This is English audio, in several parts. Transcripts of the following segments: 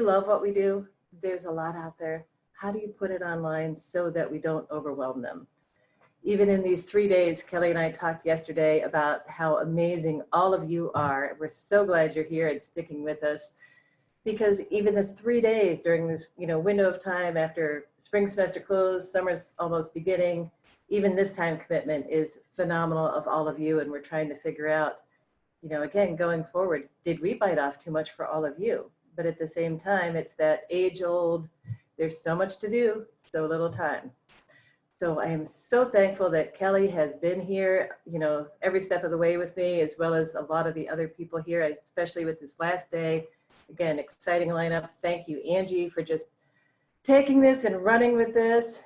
love what we do. There's a lot out there. How do you put it online so that we don't overwhelm them? Even in these 3 days, Kelly and I talked yesterday about how amazing all of you are. We're so glad you're here and sticking with us, because even this 3 days during this window of time after spring semester closed, summer's almost beginning, even this time commitment is phenomenal of all of you. And we're trying to figure out, again, going forward, did we bite off too much for all of you? But at the same time, it's that age old, there's so much to do, so little time. So I am so thankful that Kelly has been here, every step of the way with me, as well as a lot of the other people here, especially with this last day. Again, exciting lineup. Thank you, Angie, for just taking this and running with this.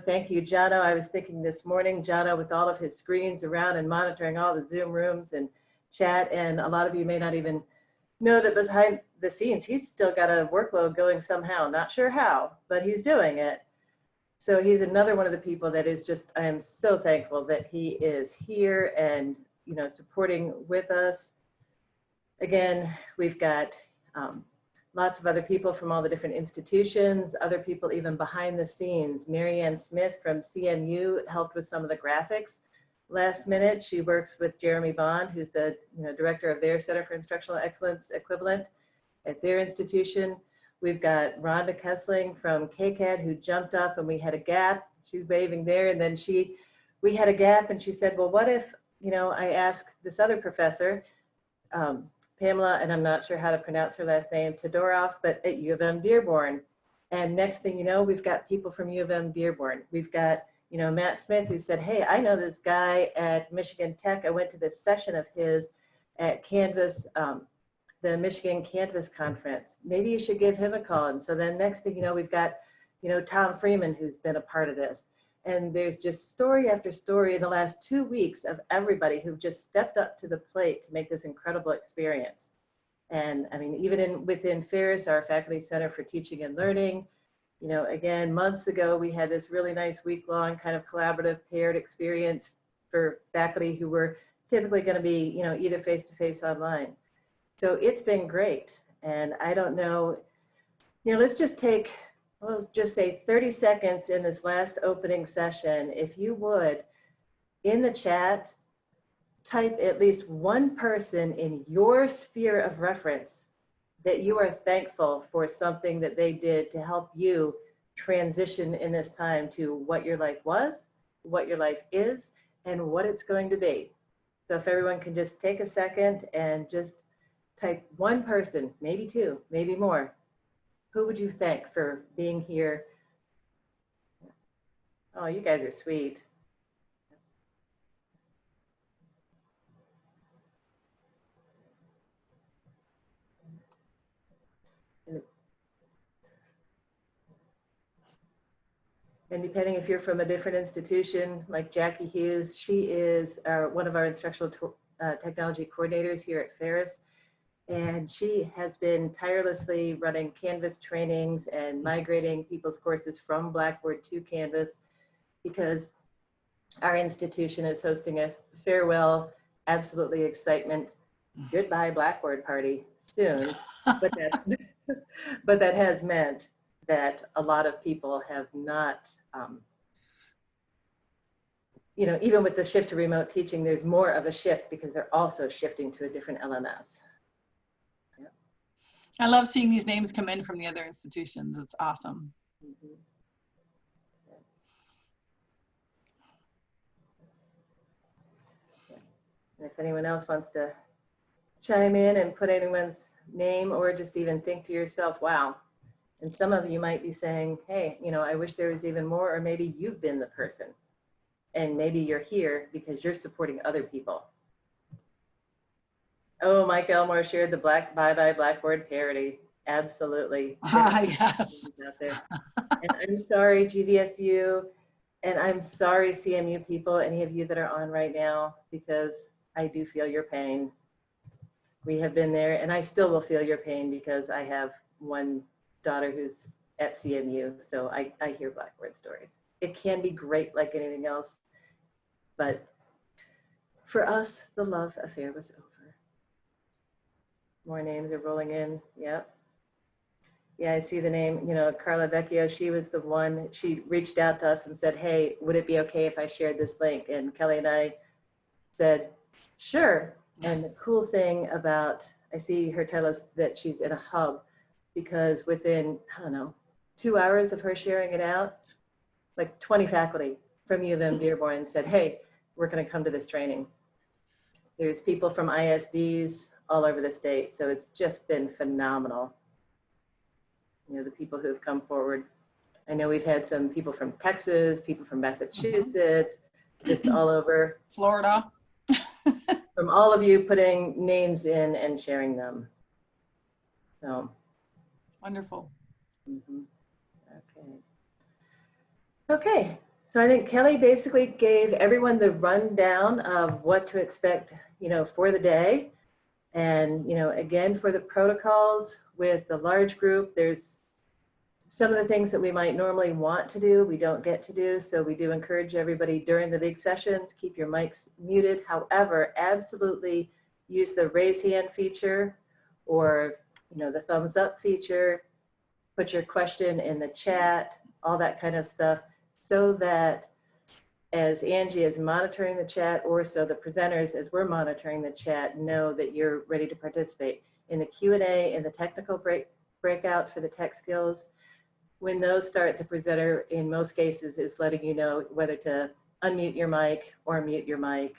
Thank you, Jono. I was thinking this morning, Jono, with all of his screens around and monitoring all the Zoom rooms and chat, and a lot of you may not even know that behind the scenes, he's still got a workload going somehow. Not sure how, but he's doing it. So he's another one of the people that is just, I am so thankful that he is here and, supporting with us. Again, we've got lots of other people from all the different institutions, other people even behind the scenes. Marianne Smith from CMU helped with some of the graphics last minute. She works with Jeremy Bond, who's the director of their Center for Instructional Excellence equivalent at their institution. We've got Rhonda Kessling from KCAD, who jumped up and we had a gap. She's waving there, and then we had a gap and she said, well, what if, I asked this other professor, Pamela, and I'm not sure how to pronounce her last name, Todorov, but at U of M Dearborn. And next thing you know, we've got people from U of M Dearborn. We've got, Matt Smith, who said, hey, I know this guy at Michigan Tech. I went to this session of his at Canvas, the Michigan Canvas Conference. Maybe you should give him a call. And so then next thing you know, we've got, Tom Freeman, who's been a part of this. And there's just story after story in the last 2 weeks of everybody who just stepped up to the plate to make this incredible experience. And I mean, even within Ferris, our Faculty Center for Teaching and Learning, again, months ago, we had this really nice week-long kind of collaborative paired experience for faculty who were typically going to be, either face-to-face online. So it's been great. And I don't know, let's just take, we'll just say 30 seconds in this last opening session. If you would, in the chat, type at least one person in your sphere of reference that you are thankful for something that they did to help you transition in this time to what your life was, what your life is, and what it's going to be. So if everyone can just take a second and just type one person, maybe two, maybe more. Who would you thank for being here? Oh, you guys are sweet. And depending if you're from a different institution, like Jackie Hughes, she is one of our instructional technology coordinators here at Ferris. And she has been tirelessly running Canvas trainings and migrating people's courses from Blackboard to Canvas, because our institution is hosting a farewell, absolutely excitement, goodbye Blackboard party soon. But that has meant that a lot of people have not, even with the shift to remote teaching, there's more of a shift because they're also shifting to a different LMS. Yeah. I love seeing these names come in from the other institutions. It's awesome. Mm-hmm. Yeah. And if anyone else wants to chime in and put anyone's name, or just even think to yourself, wow. And some of you might be saying, hey, I wish there was even more, or maybe you've been the person. And maybe you're here because you're supporting other people. Oh, Mike Elmore shared the bye-bye Blackboard parody. Absolutely. Yes. Out there. And I'm sorry, GVSU, and I'm sorry, CMU people, any of you that are on right now, because I do feel your pain. We have been there, and I still will feel your pain because I have one daughter who's at CMU, so I hear Blackboard stories. It can be great like anything else, but for us, the love affair was over. More names are rolling in, yep. Yeah, I see the name, Carla Vecchio. She was the one, she reached out to us and said, hey, would it be okay if I shared this link? And Kelly and I said, sure. And the cool thing about, I see her tell us that she's in a hub, because within, I don't know, 2 hours of her sharing it out, like 20 faculty from U of M Dearborn said, hey, we're going to come to this training. There's people from ISDs all over the state. So it's just been phenomenal. The people who have come forward. I know we've had some people from Texas, people from Massachusetts, just all over. Florida. From all of you putting names in and sharing them. So. Wonderful. Okay. Okay. So I think Kelly basically gave everyone the rundown of what to expect, for the day. And, again, for the protocols with the large group, there's some of the things that we might normally want to do, we don't get to do. So we do encourage everybody during the big sessions, keep your mics muted. However, absolutely use the raise hand feature or, the thumbs up feature, put your question in the chat, all that kind of stuff, so that as Angie is monitoring the chat, or so the presenters, as we're monitoring the chat, know that you're ready to participate. In the Q&A and the technical breakouts for the tech skills, when those start, the presenter in most cases is letting you know whether to unmute your mic or mute your mic,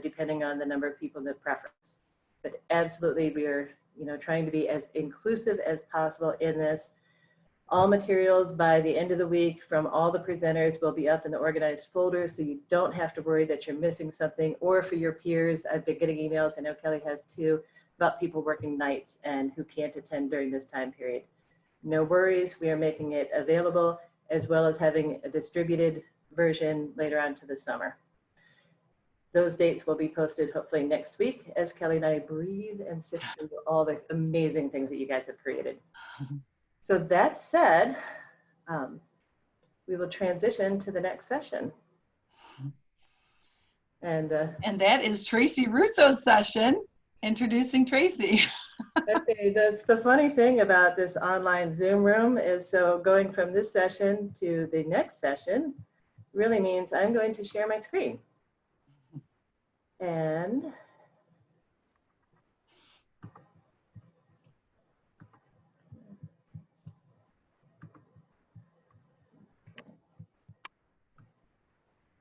depending on the number of people in the preference. But absolutely, we are, trying to be as inclusive as possible in this. All materials by the end of the week from all the presenters will be up in the organized folder, so you don't have to worry that you're missing something. Or for your peers, I've been getting emails, I know Kelly has too, about people working nights and who can't attend during this time period. No worries, we are making it available, as well as having a distributed version later on to the summer. Those dates will be posted hopefully next week as Kelly and I breathe and sift through all the amazing things that you guys have created. So that said, we will transition to the next session. And that is Tracy Russo's session, introducing Tracy. That's the funny thing about this online Zoom room is, so going from this session to the next session really means I'm going to share my screen. And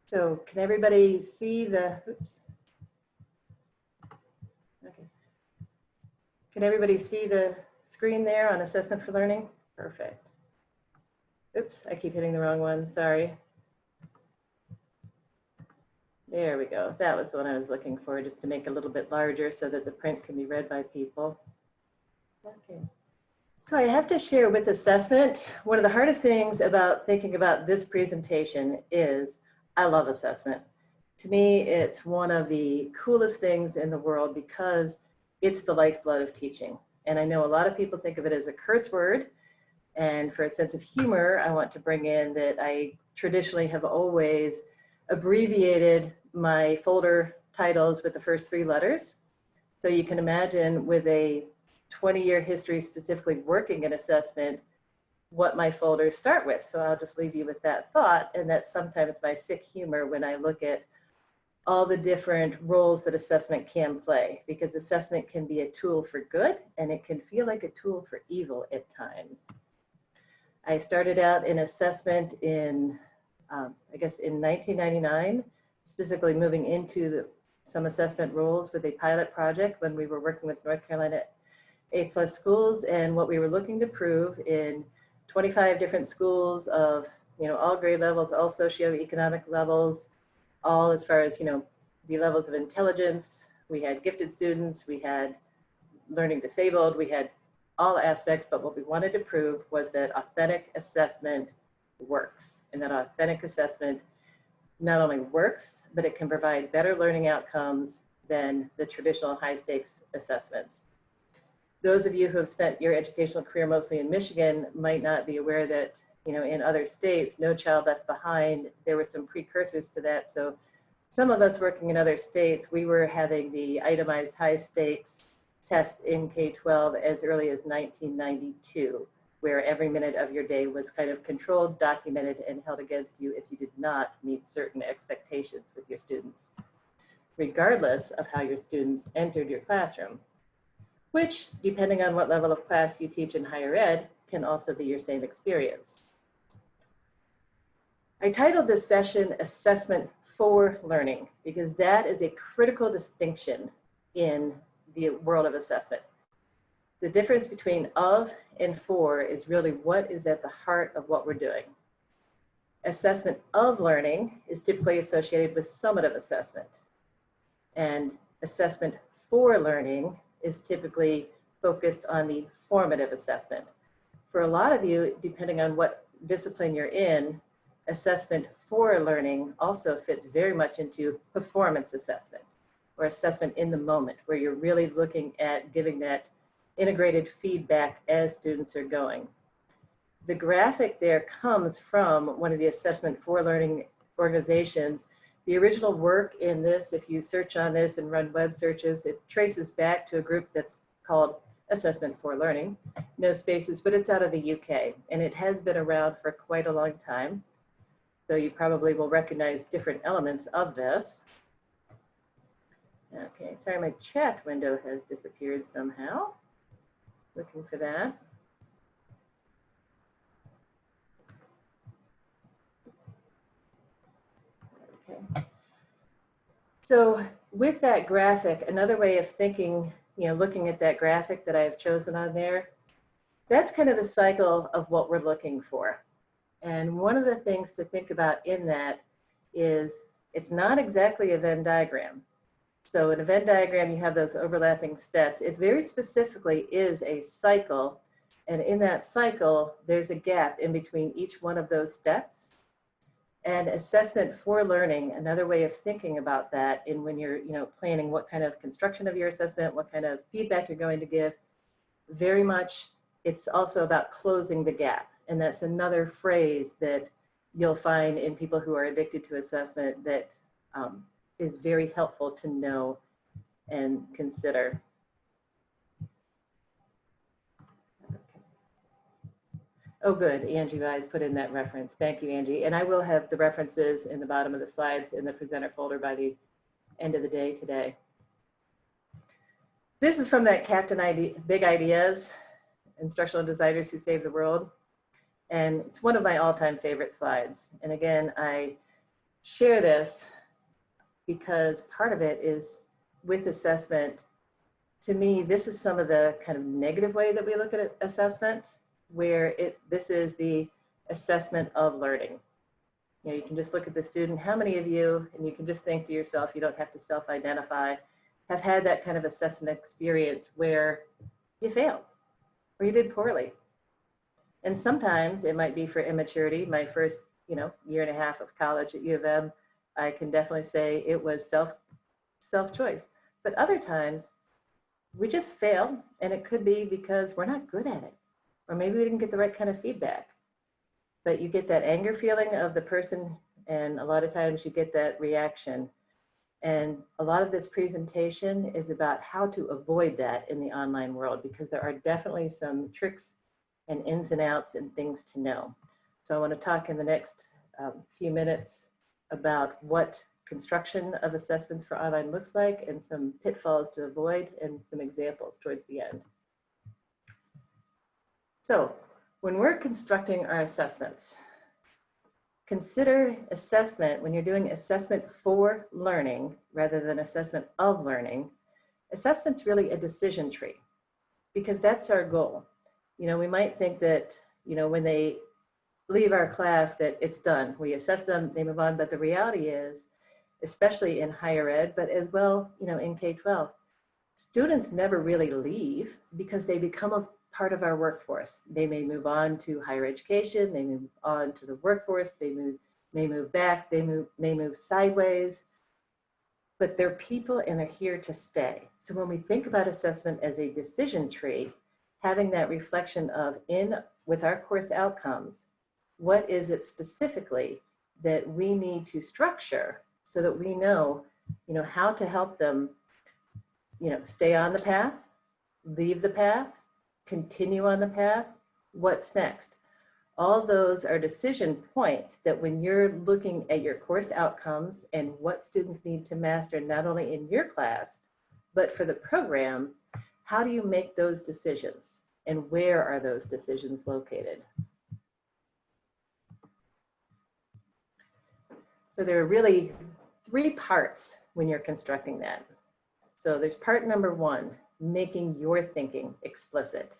so can everybody see the, oops. Okay. Can everybody see the screen there on Assessment for Learning? Perfect. Oops, I keep hitting the wrong one, sorry. There we go. That was the one I was looking for, just to make it a little bit larger so that the print can be read by people. Okay. So I have to share with assessment, one of the hardest things about thinking about this presentation is I love assessment. To me, it's one of the coolest things in the world because it's the lifeblood of teaching. And I know a lot of people think of it as a curse word. And for a sense of humor, I want to bring in that I traditionally have always abbreviated my folder titles with the first 3 letters. So you can imagine with a 20-year history specifically working in assessment, what my folders start with. So I'll just leave you with that thought. And that's sometimes my sick humor when I look at all the different roles that assessment can play, because assessment can be a tool for good and it can feel like a tool for evil at times. I started out in assessment in, I guess in 1999, specifically moving into some assessment roles with a pilot project when we were working with North Carolina A+ schools, and what we were looking to prove in 25 different schools of, all grade levels, all socioeconomic levels, all as far as, the levels of intelligence. We had gifted students, we had learning disabled, we had all aspects, but what we wanted to prove was that authentic assessment works, and that authentic assessment not only works, but it can provide better learning outcomes than the traditional high stakes assessments. Those of you who have spent your educational career mostly in Michigan might not be aware that, in other states, No Child Left Behind, there were some precursors to that. So some of us working in other states, we were having the itemized high stakes test in K-12 as early as 1992. where every minute of your day was kind of controlled, documented, and held against you if you did not meet certain expectations with your students, regardless of how your students entered your classroom, which, depending on what level of class you teach in higher ed, can also be your same experience. I titled this session Assessment for Learning because that is a critical distinction in the world of assessment. The difference between of and for is really what is at the heart of what we're doing. Assessment of learning is typically associated with summative assessment, and assessment for learning is typically focused on the formative assessment. For a lot of you, depending on what discipline you're in, assessment for learning also fits very much into performance assessment or assessment in the moment, where you're really looking at giving that integrated feedback as students are going. The graphic there comes from one of the assessment for learning organizations. The original work in this, if you search on this and run web searches, it traces back to a group that's called Assessment for Learning, no spaces, but it's out of the UK, and it has been around for quite a long time. So you probably will recognize different elements of this. Okay, sorry, my chat window has disappeared somehow. Looking for that. Okay. So with that graphic, another way of thinking, looking at that graphic that I've chosen on there, that's kind of the cycle of what we're looking for. And one of the things to think about in that is it's not exactly a Venn diagram. So in a Venn diagram, you have those overlapping steps. It very specifically is a cycle. And in that cycle, there's a gap in between each one of those steps. And assessment for learning, another way of thinking about that in when you're planning what kind of construction of your assessment, what kind of feedback you're going to give, very much it's also about closing the gap. And that's another phrase that you'll find in people who are addicted to assessment that is very helpful to know and consider. Oh, good. Angie Wise put in that reference. Thank you, Angie. And I will have the references in the bottom of the slides in the presenter folder by the end of the day today. This is from that Captain Big Ideas, Instructional Designers Who Save the World. And it's one of my all-time favorite slides. And again, I share this because part of it is with assessment. To me, this is some of the kind of negative way that we look at assessment, where this is the assessment of learning. You can just look at the student. How many of you, and you can just think to yourself, you don't have to self-identify, have had that kind of assessment experience where you failed or you did poorly? And sometimes it might be for immaturity. My first, year and a half of college at U of M, I can definitely say it was self-choice. But other times we just fail, and it could be because we're not good at it. Or maybe we didn't get the right kind of feedback. But you get that anger feeling of the person, and a lot of times you get that reaction. And a lot of this presentation is about how to avoid that in the online world, because there are definitely some tricks and ins and outs and things to know. So I want to talk in the next few minutes about what construction of assessments for online looks like and some pitfalls to avoid and some examples towards the end. So when we're constructing our assessments, consider assessment when you're doing assessment for learning rather than assessment of learning. Assessment's really a decision tree because that's our goal. We might think that, when they leave our class that it's done. We assess them, they move on, but the reality is, especially in higher ed, but as well, in K-12, students never really leave because they become a part of our workforce. They may move on to higher education, they move on to the workforce, they may move back, they may move sideways, but they're people and they're here to stay. So when we think about assessment as a decision tree, having that reflection of with our course outcomes, what is it specifically that we need to structure so that we know, how to help them, stay on the path, leave the path, continue on the path, What's next? All those are decision points that when you're looking at your course outcomes and what students need to master, not only in your class, but for the program, how do you make those decisions? And where are those decisions located? So there are really 3 parts when you're constructing that. So there's part number 1, making your thinking explicit.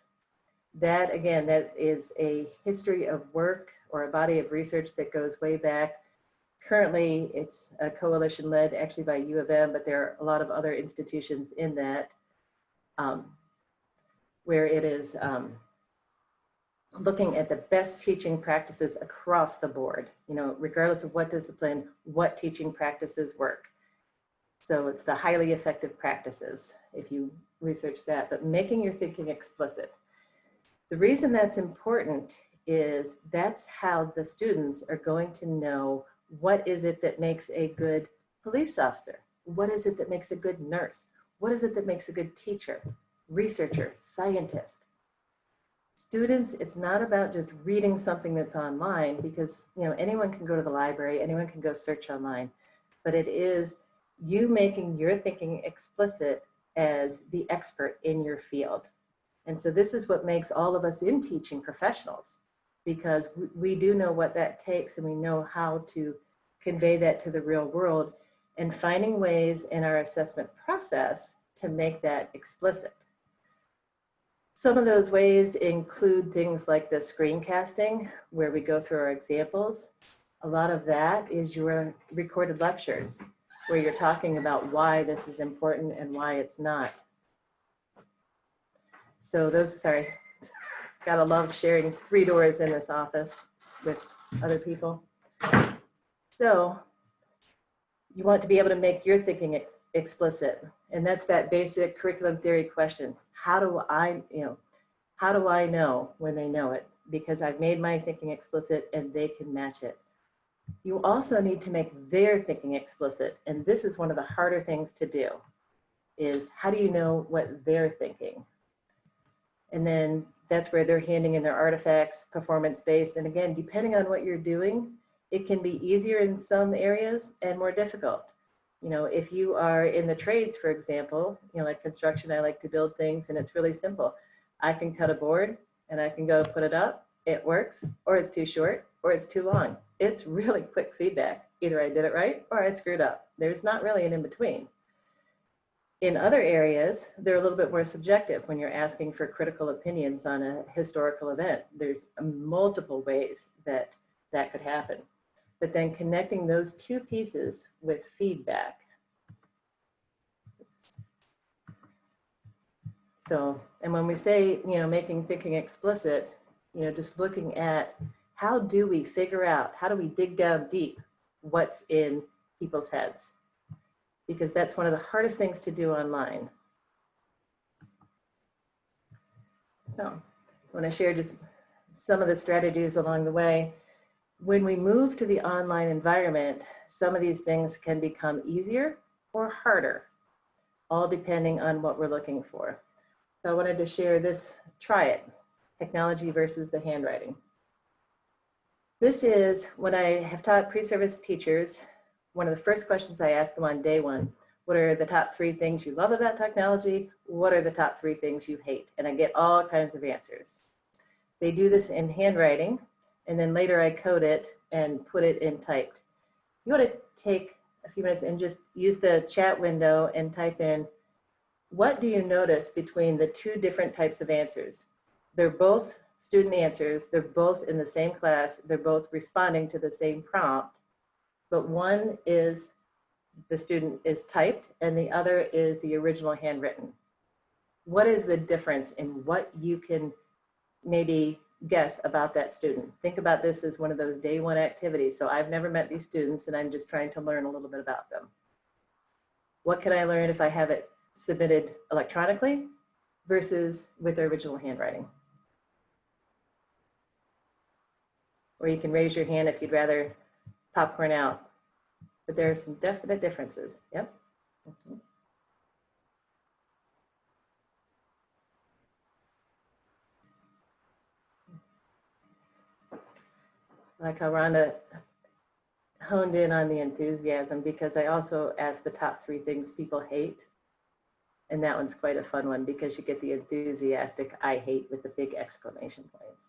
That, again, that is a history of work or a body of research that goes way back. Currently, it's a coalition led actually by U of M, but there are a lot of other institutions in that where it is looking at the best teaching practices across the board, you know, regardless of what discipline, what teaching practices work. So it's the highly effective practices, if you research that, but making your thinking explicit. The reason that's important is that's how the students are going to know what is it that makes a good police officer? What is it that makes a good nurse? What is it that makes a good teacher, researcher, scientist? Students, it's not about just reading something that's online because, you know, anyone can go to the library, anyone can go search online, but it is you making your thinking explicit as the expert in your field. And so this is what makes all of us in teaching professionals, because we do know what that takes and we know how to convey that to the real world, and finding ways in our assessment process to make that explicit. Some of those ways include things like the screencasting, where we go through our examples. A lot of that is your recorded lectures, where you're talking about why this is important and why it's not. So those, sorry, gotta love sharing 3 doors in this office with other people. So you want to be able to make your thinking explicit. And that's that basic curriculum theory question. How do I know when they know it? Because I've made my thinking explicit and they can match it. You also need to make their thinking explicit. And this is one of the harder things to do, is how do you know what they're thinking? And then that's where they're handing in their artifacts, performance-based. And again, depending on what you're doing, it can be easier in some areas and more difficult. You know, if you are in the trades, for example, you know, like construction, I like to build things and it's really simple. I can cut a board and I can go put it up. It works, or it's too short, or it's too long. It's really quick feedback. Either I did it right or I screwed up. There's not really an in-between. In other areas, they're a little bit more subjective when you're asking for critical opinions on a historical event. There's multiple ways that that could happen. But then connecting those 2 pieces with feedback. So, and when we say, you know, making thinking explicit, you know, just looking at how do we figure out, how do we dig down deep what's in people's heads? Because that's one of the hardest things to do online. So I want to share just some of the strategies along the way. When we move to the online environment, some of these things can become easier or harder, all depending on what we're looking for. So I wanted to share this, try it, technology versus the handwriting. This is when I have taught pre-service teachers, one of the first questions I ask them on day 1, what are the top 3 things you love about technology? What are the top 3 things you hate? And I get all kinds of answers. They do this in handwriting, and then later I code it and put it in typed. You want to take a few minutes and just use the chat window and type in, what do you notice between the 2 different types of answers? They're both student answers, they're both in the same class, they're both responding to the same prompt, but one is the student is typed and the other is the original handwritten. What is the difference in what you can maybe guess about that student? Think about this as one of those day 1 activities. So I've never met these students and I'm just trying to learn a little bit about them. What can I learn if I have it submitted electronically versus with their original handwriting? Or you can raise your hand if you'd rather popcorn out. But there are some definite differences. Yep. like how Rhonda honed in on the enthusiasm, because I also asked the top 3 things people hate. And that one's quite a fun one because you get the enthusiastic I hate with the big exclamation points.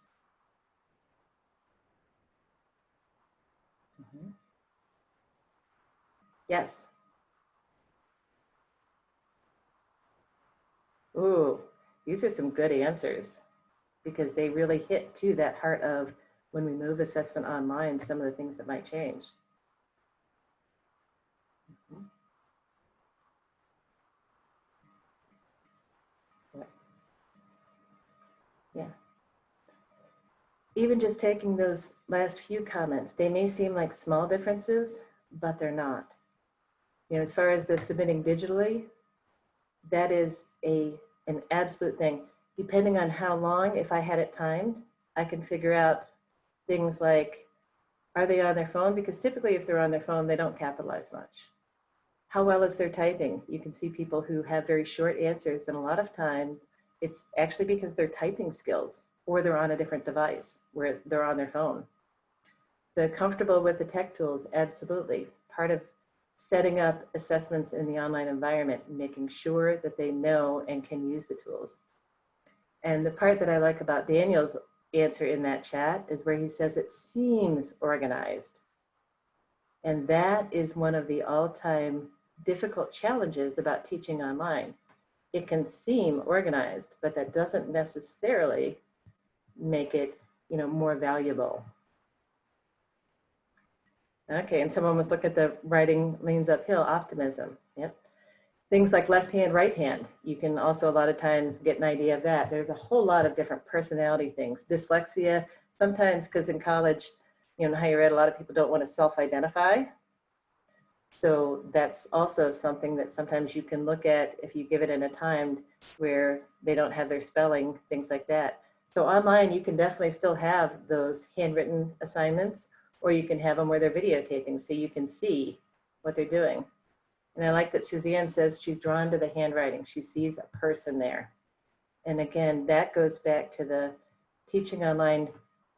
Mm-hmm. Yes. Ooh, these are some good answers because they really hit to that heart of when we move assessment online, some of the things that might change. Mm-hmm. Yeah. Even just taking those last few comments, they may seem like small differences, but they're not. You know, as far as the submitting digitally, that is an absolute thing. Depending on how long, if I had it timed, I can figure out things like, are they on their phone? Because typically if they're on their phone, they don't capitalize much. How well is their typing? You can see people who have very short answers, and a lot of times it's actually because they're typing skills or they're on a different device where they're on their phone. The comfortable with the tech tools, absolutely. Part of setting up assessments in the online environment, making sure that they know and can use the tools. And the part that I like about Daniel's answer in that chat is where he says it seems organized. And that is one of the all-time difficult challenges about teaching online. It can seem organized, but that doesn't necessarily make it, you know, more valuable. Okay, and someone was looking at the writing leans uphill, optimism. Yep. Things like left hand, right hand. You can also a lot of times get an idea of that. There's a whole lot of different personality things. Dyslexia, sometimes because in college, you know, in higher ed, a lot of people don't want to self-identify. So that's also something that sometimes you can look at if you give it in a time where they don't have their spelling, things like that. So online, you can definitely still have those handwritten assignments, or you can have them where they're videotaping so you can see what they're doing. And I like that Suzanne says she's drawn to the handwriting. She sees a person there. And again, that goes back to the teaching online,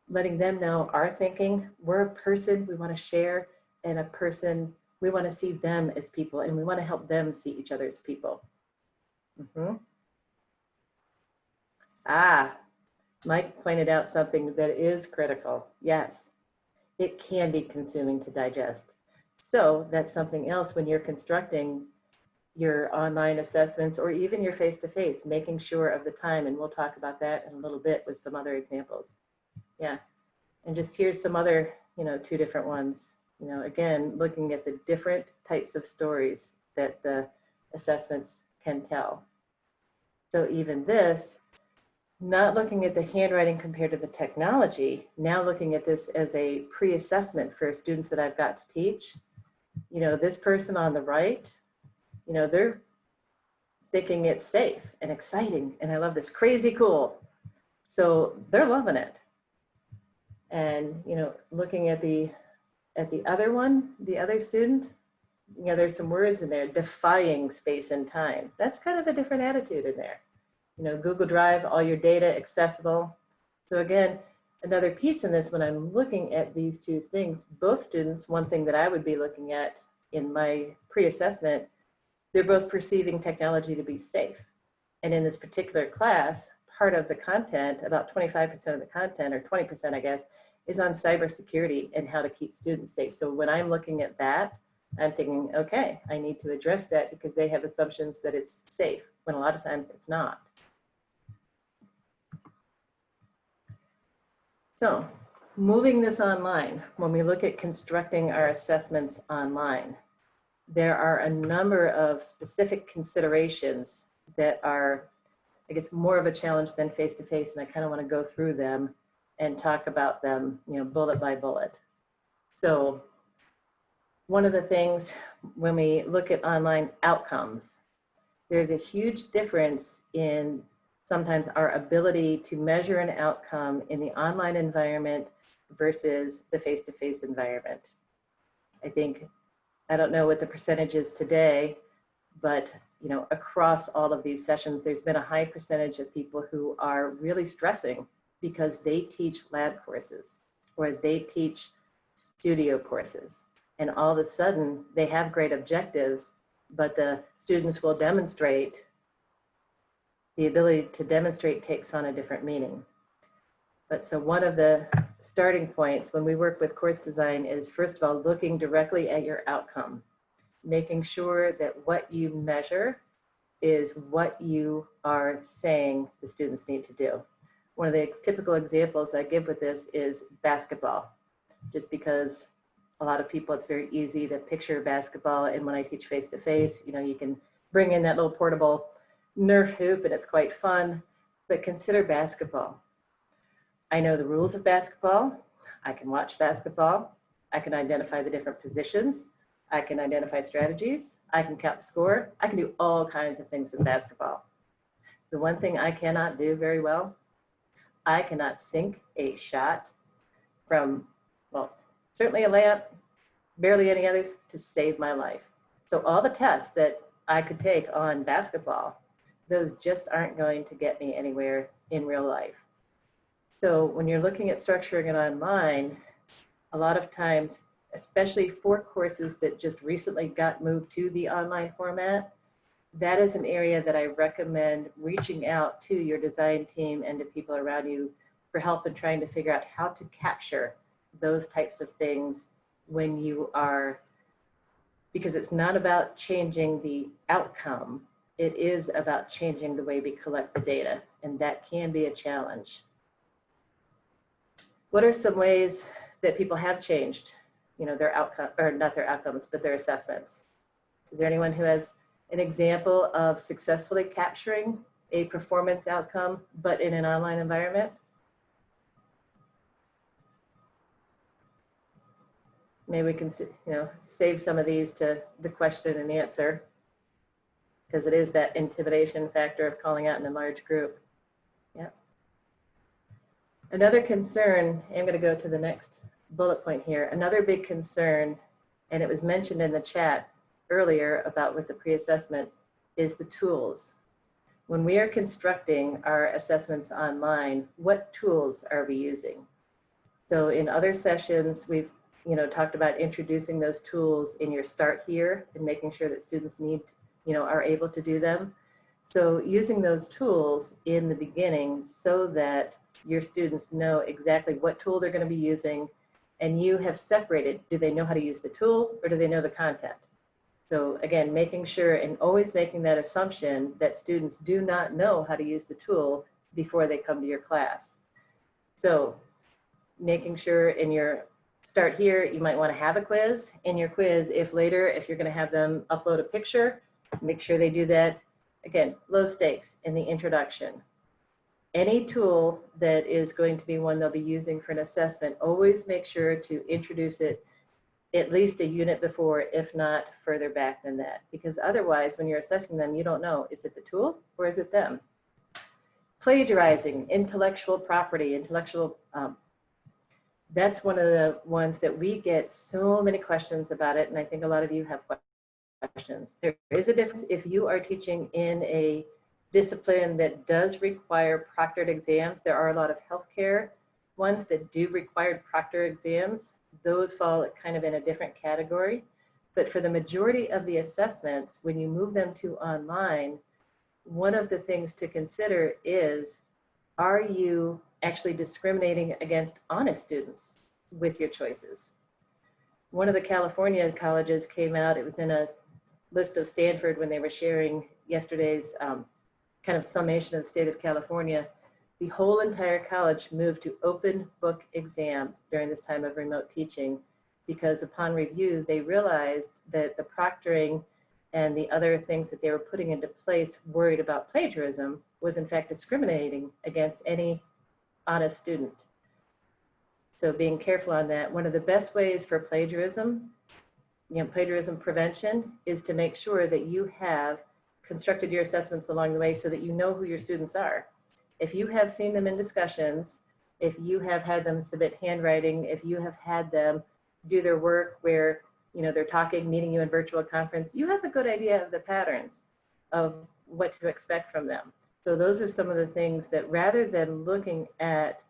letting them know our thinking. We're a person we want to share, and a person, we want to see them as people, and we want to help them see each other as people. Mm-hmm. Mike pointed out something that is critical. Yes, it can be consuming to digest. So that's something else when you're constructing your online assessments or even your face-to-face, making sure of the time. And we'll talk about that in a little bit with some other examples. Yeah. And just here's some other, you know, 2 different ones. You know, again, looking at the different types of stories that the assessments can tell. So even this, not looking at the handwriting compared to the technology, now looking at this as a pre-assessment for students that I've got to teach. You know, this person on the right, you know, they're thinking it's safe and exciting, and I love this, crazy cool. So they're loving it. And, you know, looking at the other one, the other student, you know, there's some words in there, defying space and time. That's kind of a different attitude in there. You know, Google Drive, all your data accessible. So again, another piece in this, when I'm looking at these 2 things, both students, one thing that I would be looking at in my pre-assessment, they're both perceiving technology to be safe. And in this particular class, part of the content, about 25% of the content, or 20%, I guess, is on cybersecurity and how to keep students safe. So when I'm looking at that, I'm thinking, okay, I need to address that because they have assumptions that it's safe, when a lot of times it's not. So moving this online, when we look at constructing our assessments online, there are a number of specific considerations that are, I guess, more of a challenge than face-to-face, and I kind of want to go through them and talk about them, you know, bullet by bullet. So one of the things when we look at online outcomes, there's a huge difference in sometimes our ability to measure an outcome in the online environment versus the face-to-face environment. I think, I don't know what the percentage is today, but you know, across all of these sessions, there's been a high percentage of people who are really stressing because they teach lab courses. or they teach studio courses. And all of a sudden they have great objectives, but the students will demonstrate. The ability to demonstrate takes on a different meaning. But so one of the starting points when we work with course design is, first of all, looking directly at your outcome, making sure that what you measure is what you are saying the students need to do. One of the typical examples I give with this is basketball, just because a lot of people, it's very easy to picture basketball. And when I teach face-to-face, you know, you can bring in that little portable Nerf hoop and it's quite fun, but consider basketball. I know the rules of basketball. I can watch basketball. I can identify the different positions. I can identify strategies. I can count the score. I can do all kinds of things with basketball. The one thing I cannot do very well, I cannot sink a shot from, well, certainly a layup, barely any others, to save my life. So all the tests that I could take on basketball, those just aren't going to get me anywhere in real life. So when you're looking at structuring it online, a lot of times, especially for courses that just recently got moved to the online format, that is an area that I recommend reaching out to your design team and to people around you for help in trying to figure out how to capture those types of things when you are, because it's not about changing the outcome, it is about changing the way we collect the data, and that can be a challenge. What are some ways that people have changed, you know, their outcome, or not their outcomes, but their assessments? Is there anyone who has an example of successfully capturing a performance outcome, but in an online environment? Maybe we can, you know, save some of these to the question and answer, because it is that intimidation factor of calling out in a large group. Yeah. Another concern, I'm going to go to the next bullet point here. Another big concern, and it was mentioned in the chat earlier about with the pre-assessment, is the tools. When we are constructing our assessments online, what tools are we using? So in other sessions, we've talked about introducing those tools in your start here and making sure that students are able to do them. So using those tools in the beginning so that your students know exactly what tool they're going to be using, and you have separated, do they know how to use the tool or do they know the content? So again, making sure and always making that assumption that students do not know how to use the tool before they come to your class. So making sure in your start here, you might want to have a quiz. In your quiz, if you're going to have them upload a picture, make sure they do that. Again, low stakes in the introduction. Any tool that is going to be one they'll be using for an assessment, always make sure to introduce it at least a unit before, if not further back than that. Because otherwise, when you're assessing them, you don't know, is it the tool or is it them? Plagiarizing, intellectual property, that's one of the ones that we get so many questions about it, and I think a lot of you have questions. There is a difference if you are teaching in a discipline that does require proctored exams. There are a lot of healthcare ones that do require proctored exams. Those fall kind of in a different category. But for the majority of the assessments, when you move them to online, one of the things to consider is, are you actually discriminating against honest students with your choices? One of the California colleges came out, it was in a list of Stanford when they were sharing yesterday's kind of summation of the state of California. The whole entire college moved to open book exams during this time of remote teaching, because upon review, they realized that the proctoring and the other things that they were putting into place, worried about plagiarism, was in fact discriminating against any honest student. So being careful on that. One of the best ways for plagiarism, plagiarism prevention, is to make sure that you have constructed your assessments along the way so that you know who your students are. If you have seen them in discussions, if you have had them submit handwriting, if you have had them do their work where they're talking, meeting you in virtual conference, you have a good idea of the patterns of what to expect from them. So those are some of the things that, rather than looking at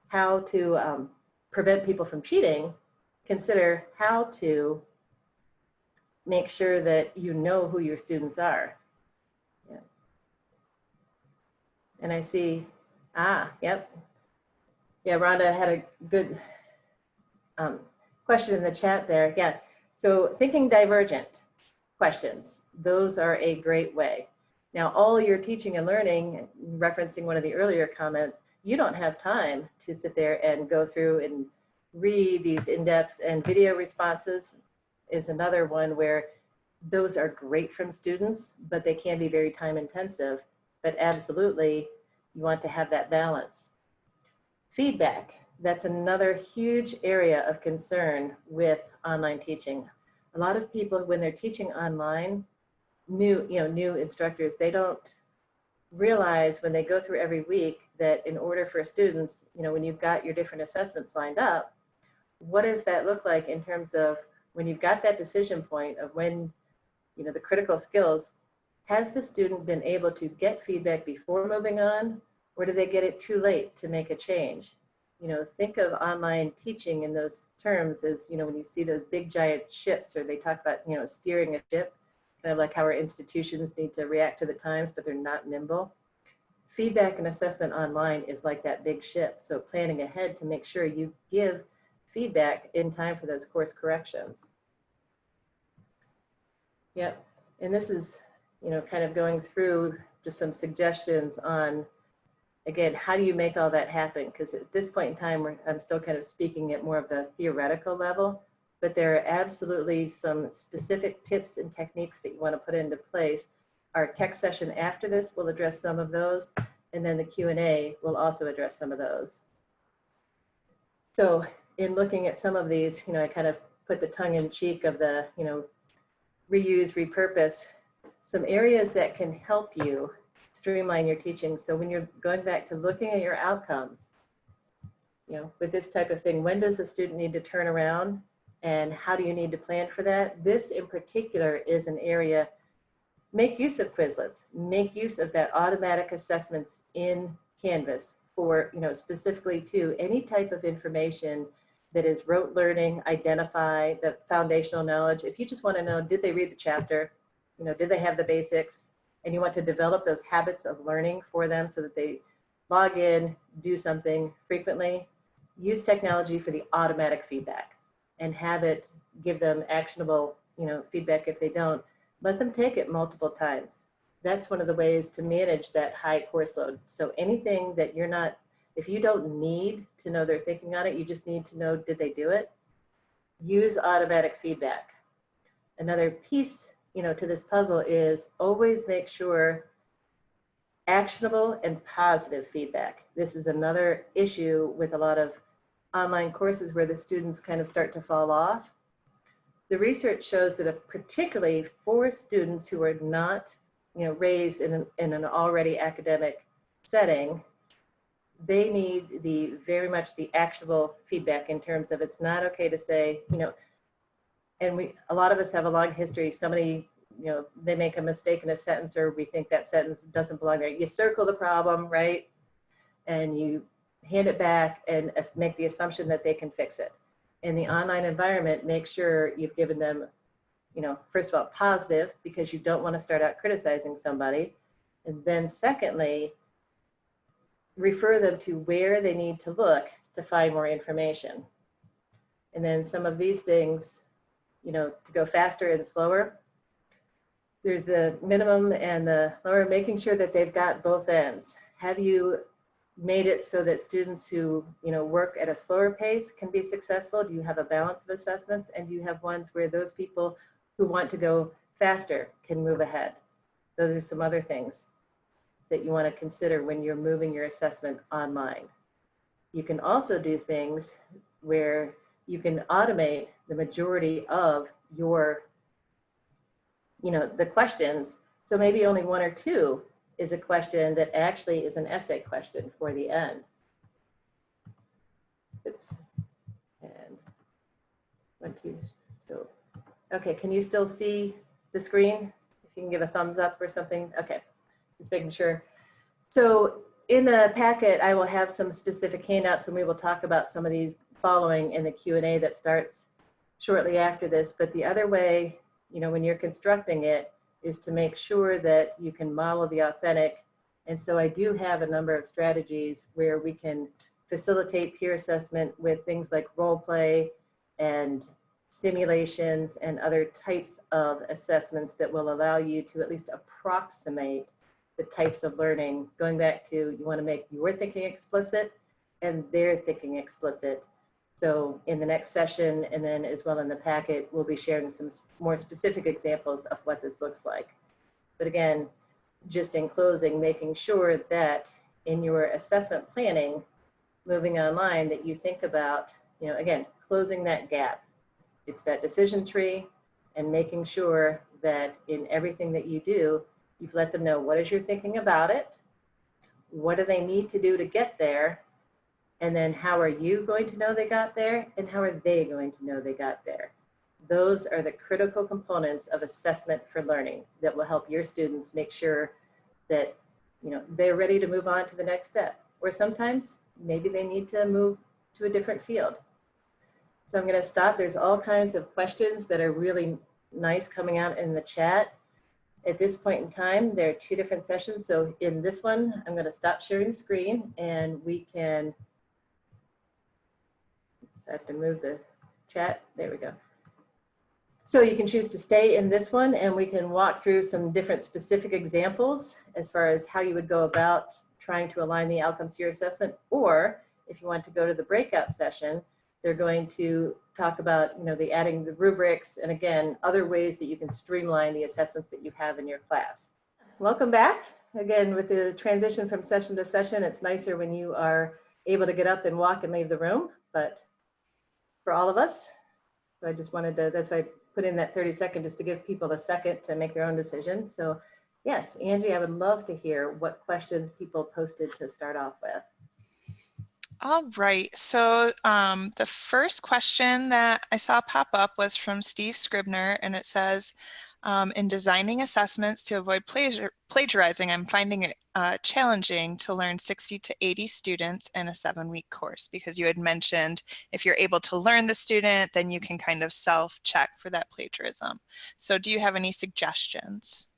how to prevent people from cheating, consider how to make sure that you know who your students are. Yeah. And I see, yep. Yeah, Rhonda had a good question in the chat there. Yeah, so thinking divergent questions, those are a great way. Now, all your teaching and learning, referencing one of the earlier comments, you don't have time to sit there and go through and read these in-depth, and video responses is another one where those are great from students, but they can be very time intensive. But absolutely, you want to have that balance. Feedback, that's another huge area of concern with online teaching. A lot of people, when they're teaching online, new instructors, they don't realize when they go through every week that in order for students, when you've got your different assessments lined up, what does that look like in terms of when you've got that decision point of when, the critical skills, has the student been able to get feedback before moving on, or do they get it too late to make a change? Think of online teaching in those terms as, when you see those big giant ships, or they talk about, steering a ship, kind of like how our institutions need to react to the times, but they're not nimble. Feedback and assessment online is like that big ship. So planning ahead to make sure you give feedback in time for those course corrections. Yep, and this is, kind of going through just some suggestions on, again, how do you make all that happen? Because at this point in time, I'm still kind of speaking at more of the theoretical level, but there are absolutely some specific tips and techniques that you want to put into place. Our tech session after this will address some of those, and then the Q&A will also address some of those. So in looking at some of these, I kind of put the tongue in cheek of the, reuse, repurpose, some areas that can help you streamline your teaching. So when you're going back to looking at your outcomes, with this type of thing, when does a student need to turn around and how do you need to plan for that? This in particular is an area, make use of Quizlets, make use of that automatic assessments in Canvas for, specifically to any type of information that is rote learning, identify the foundational knowledge. If you just want to know, did they read the chapter? Did they have the basics? And you want to develop those habits of learning for them so that they log in, do something frequently, use technology for the automatic feedback and have it give them actionable, feedback. If they don't, let them take it multiple times. That's one of the ways to manage that high course load. So anything that you're not, if you don't need to know they're thinking on it, you just need to know, did they do it? Use automatic feedback. Another piece, to this puzzle is always make sure actionable and positive feedback. This is another issue with a lot of online courses where the students kind of start to fall off. The research shows that particularly for students who are not, raised in an already academic setting, they need very much the actionable feedback in terms of it's not okay to say, and a lot of us have a long history. Somebody, they make a mistake in a sentence, or we think that sentence doesn't belong there. You circle the problem, right? And you hand it back and make the assumption that they can fix it. In the online environment, make sure you've given them, first of all, positive, because you don't want to start out criticizing somebody. And then secondly, refer them to where they need to look to find more information. And then some of these things, to go faster and slower, there's the minimum and the lower, making sure that they've got both ends. Have you made it so that students who, work at a slower pace can be successful? Do you have a balance of assessments? And do you have ones where those people who want to go faster can move ahead? Those are some other things that you want to consider when you're moving your assessment online. You can also do things where you can automate the majority of your, the questions. So maybe only one or two is a question that actually is an essay question for the end. Oops. And 1, 2, so, okay, can you still see the screen? If you can give a thumbs up or something. Okay, just making sure. So in the packet, I will have some specific handouts and we will talk about some of these following in the Q&A that starts shortly after this. But the other way, when you're constructing it, is to make sure that you can model the authentic. And so I do have a number of strategies where we can facilitate peer assessment with things like role play and simulations and other types of assessments that will allow you to at least approximate the types of learning, going back to, you want to make your thinking explicit and their thinking explicit. So in the next session, and then as well in the packet, we'll be sharing some more specific examples of what this looks like. But again, just in closing, making sure that in your assessment planning, moving online, that you think about, again, closing that gap. It's that decision tree, and making sure that in everything that you do, you've let them know what is your thinking about it, what do they need to do to get there, and then how are you going to know they got there, and how are they going to know they got there. Those are the critical components of assessment for learning that will help your students make sure that they're ready to move on to the next step. Or sometimes maybe they need to move to a different field. So I'm going to stop. There's all kinds of questions that are really nice coming out in the chat. At this point in time, there are 2 different sessions. So in this one, I'm going to stop sharing the screen, and we can, I have to move the chat. There we go. So you can choose to stay in this one, and we can walk through some different specific examples as far as how you would go about trying to align the outcomes to your assessment. Or if you want to go to the breakout session, they're going to talk about, the adding the rubrics, and again, other ways that you can streamline the assessments that you have in your class. Welcome back. Again, with the transition from session to session, it's nicer when you are able to get up and walk and leave the room, but for all of us, so I just wanted to, that's why I put in that 30-second, just to give people a second to make their own decision. So yes, Angie, I would love to hear what questions people posted to start off with. All right, so the first question that I saw pop up was from Steve Scribner, and it says, in designing assessments to avoid plagiarizing, I'm finding it challenging to learn 60 to 80 students in a 7-week course, because you had mentioned if you're able to learn the student, then you can kind of self-check for that plagiarism. So do you have any suggestions?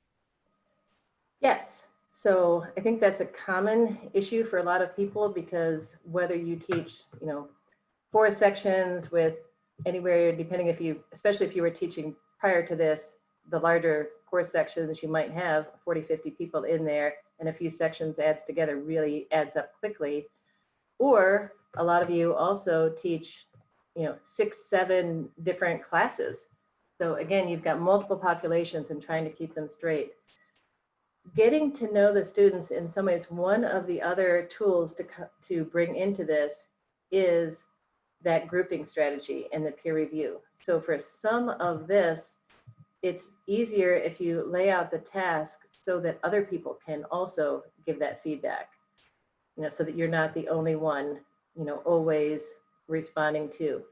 Yes. So I think that's a common issue for a lot of people, because whether you teach, 4 sections with anywhere, depending especially if you were teaching prior to this, the larger course sections, you might have 40, 50 people in there, and a few sections adds together really adds up quickly. Or a lot of you also teach, 6, 7 different classes. So again, you've got multiple populations and trying to keep them straight. Getting to know the students, in some ways, one of the other tools to bring into this is that grouping strategy and the peer review. So for some of this, it's easier if you lay out the task so that other people can also give that feedback, so that you're not the only one, always responding to.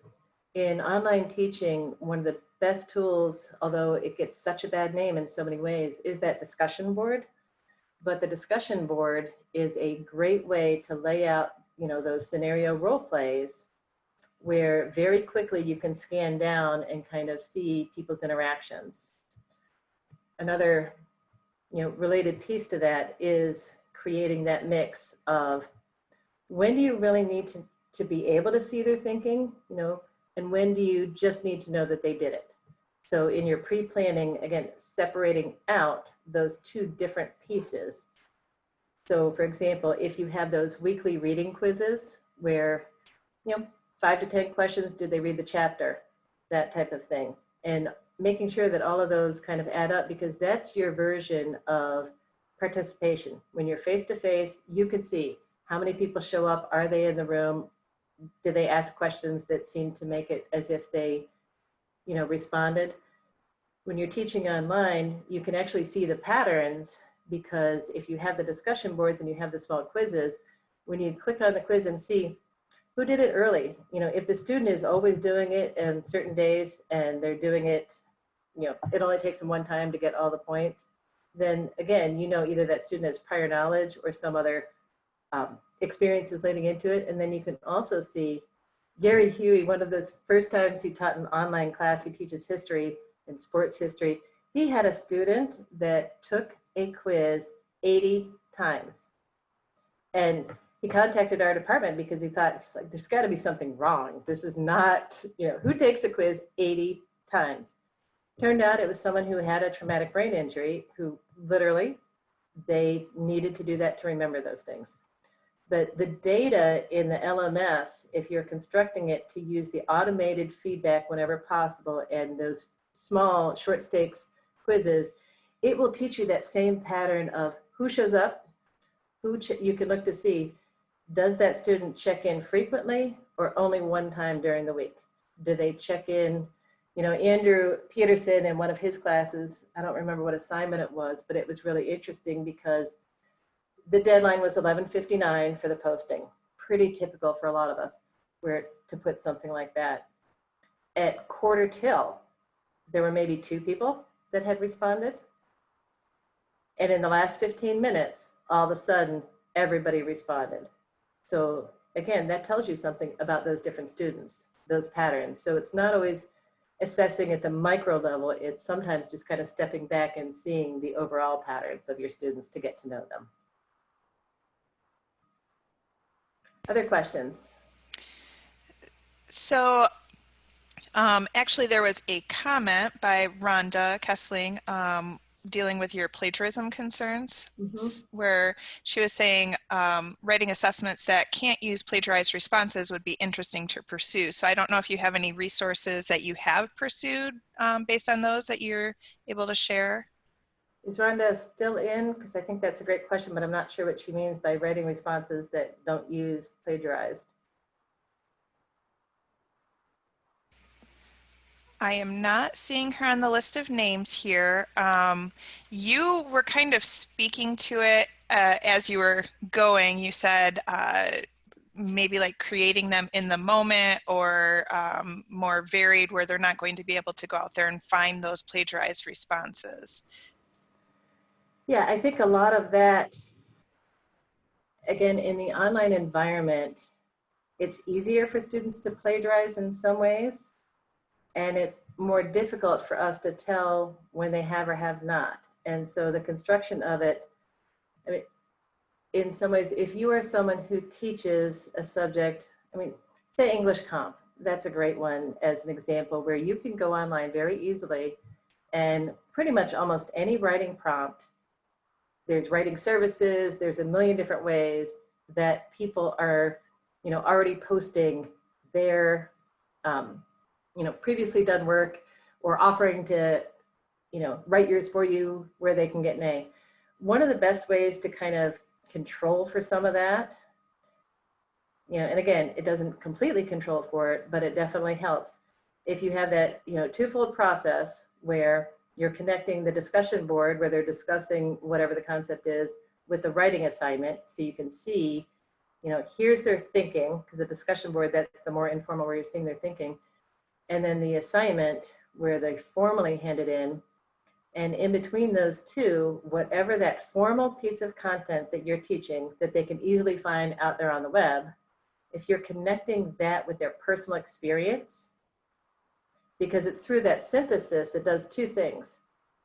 In online teaching, one of the best tools, although it gets such a bad name in so many ways, is that discussion board. But the discussion board is a great way to lay out, those scenario role plays, where very quickly you can scan down and kind of see people's interactions. Another, related piece to that is creating that mix of when do you really need to be able to see their thinking, and when do you just need to know that they did it? So in your pre-planning, again, separating out those 2 different pieces. So for example, if you have those weekly reading quizzes where, 5 to 10 questions, did they read the chapter? That type of thing. And making sure that all of those kind of add up, because that's your version of participation. When you're face-to-face, you can see how many people show up, are they in the room? Did they ask questions that seem to make it as if they, responded? When you're teaching online, you can actually see the patterns, because if you have the discussion boards and you have the small quizzes, when you click on the quiz and see who did it early, if the student is always doing it on certain days and they're doing it, it only takes them 1 time to get all the points, then again, either that student has prior knowledge or some other experiences leading into it. And then you can also see Gary Huey, one of the first times he taught an online class, he teaches history and sports history. He had a student that took a quiz 80 times. And he contacted our department because he thought, like, there's got to be something wrong. This is not, who takes a quiz 80 times? Turned out it was someone who had a traumatic brain injury who literally, they needed to do that to remember those things. But the data in the LMS, if you're constructing it to use the automated feedback whenever possible and those small short stakes quizzes, it will teach you that same pattern of who shows up, you can look to see, does that student check in frequently or only one time during the week? Do they check in? Andrew Peterson in one of his classes, I don't remember what assignment it was, but it was really interesting because the deadline was 11:59 for the posting. Pretty typical for a lot of us to put something like that. At quarter till, there were maybe 2 people that had responded. And in the last 15 minutes, all of a sudden, everybody responded. So again, that tells you something about those different students, those patterns. So it's not always assessing at the micro level, it's sometimes just kind of stepping back and seeing the overall patterns of your students to get to know them. Other questions? So actually there was a comment by Rhonda Kessling dealing with your plagiarism concerns, where she was saying writing assessments that can't use plagiarized responses would be interesting to pursue. So I don't know if you have any resources that you have pursued based on those that you're able to share. Is Rhonda still in? Because I think that's a great question, but I'm not sure what she means by writing responses that don't use plagiarized. I am not seeing her on the list of names here. You were kind of speaking to it as you were going. You said maybe like creating them in the moment or more varied where they're not going to be able to go out there and find those plagiarized responses. Yeah, I think a lot of that, again, in the online environment, it's easier for students to plagiarize in some ways. And it's more difficult for us to tell when they have or have not. And so the construction of it, I mean, in some ways, if you are someone who teaches a subject, say English comp, that's a great one as an example where you can go online very easily and pretty much almost any writing prompt, there's writing services, there's a million different ways that people are, already posting their, previously done work or offering to, write yours for you where they can get an A. One of the best ways to kind of control for some of that, and again, it doesn't completely control for it, but it definitely helps. If you have that, twofold process where you're connecting the discussion board where they're discussing whatever the concept is with the writing assignment, so you can see, here's their thinking, because the discussion board, that's the more informal where you're seeing their thinking. And then the assignment where they formally hand it in. And in between those two, whatever that formal piece of content that you're teaching that they can easily find out there on the web, if you're connecting that with their personal experience, because it's through that synthesis, it does 2 things.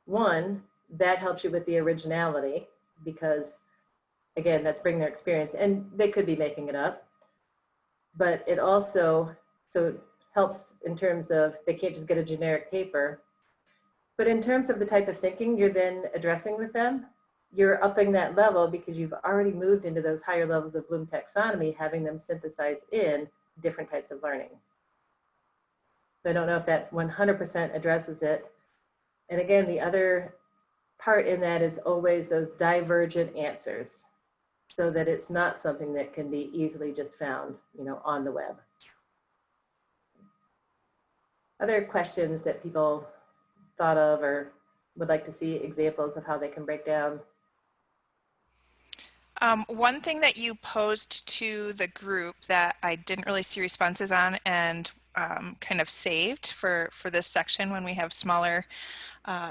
One, that helps you with the originality because, again, that's bringing their experience and they could be making it up. But it also, helps in terms of they can't just get a generic paper. But in terms of the type of thinking you're then addressing with them, you're upping that level because you've already moved into those higher levels of Bloom taxonomy, having them synthesize in different types of learning. So I don't know if that 100% addresses it. And again, the other part in that is always those divergent answers so that it's not something that can be easily just found, on the web. Other questions that people thought of or would like to see examples of how they can break down? One thing that you posed to the group that I didn't really see responses on, and kind of saved for this section when we have smaller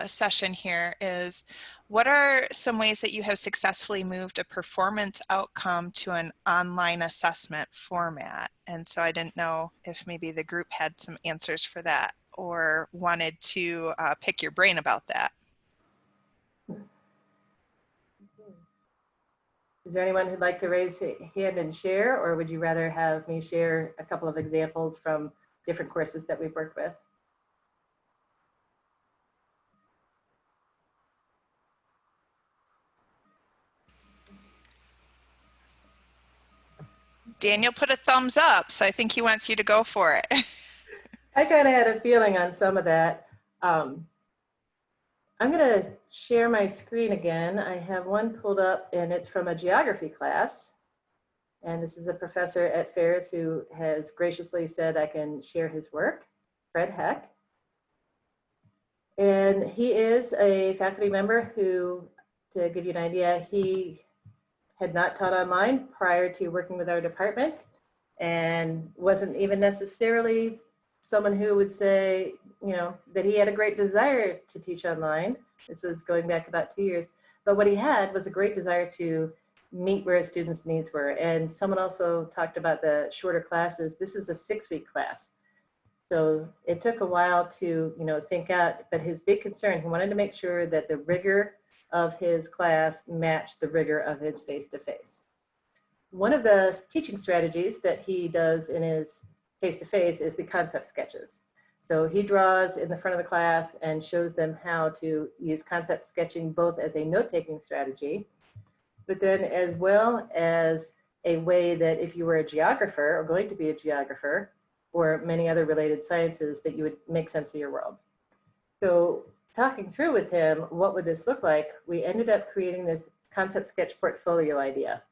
session here is, what are some ways that you have successfully moved a performance outcome to an online assessment format? And so I didn't know if maybe the group had some answers for that or wanted to pick your brain about that. Is there anyone who'd like to raise a hand and share, or would you rather have me share a couple of examples from different courses that we've worked with? Daniel put a thumbs up, so I think he wants you to go for it. I kind of had a feeling on some of that. I'm going to share my screen again. I have one pulled up, and it's from a geography class. And this is a professor at Ferris who has graciously said I can share his work, Fred Heck. And he is a faculty member who, to give you an idea, he had not taught online prior to working with our department and wasn't even necessarily someone who would say, that he had a great desire to teach online. This was going back about 2 years. But what he had was a great desire to meet where a student's needs were. And someone also talked about the shorter classes. This is a 6-week class. So it took a while to, think out, but his big concern, he wanted to make sure that the rigor of his class matched the rigor of his face-to-face. One of the teaching strategies that he does in his face-to-face is the concept sketches. So he draws in the front of the class and shows them how to use concept sketching both as a note-taking strategy, but then as well as a way that if you were a geographer or going to be a geographer or many other related sciences, that you would make sense of your world. So talking through with him, what would this look like? We ended up creating this concept sketch portfolio idea.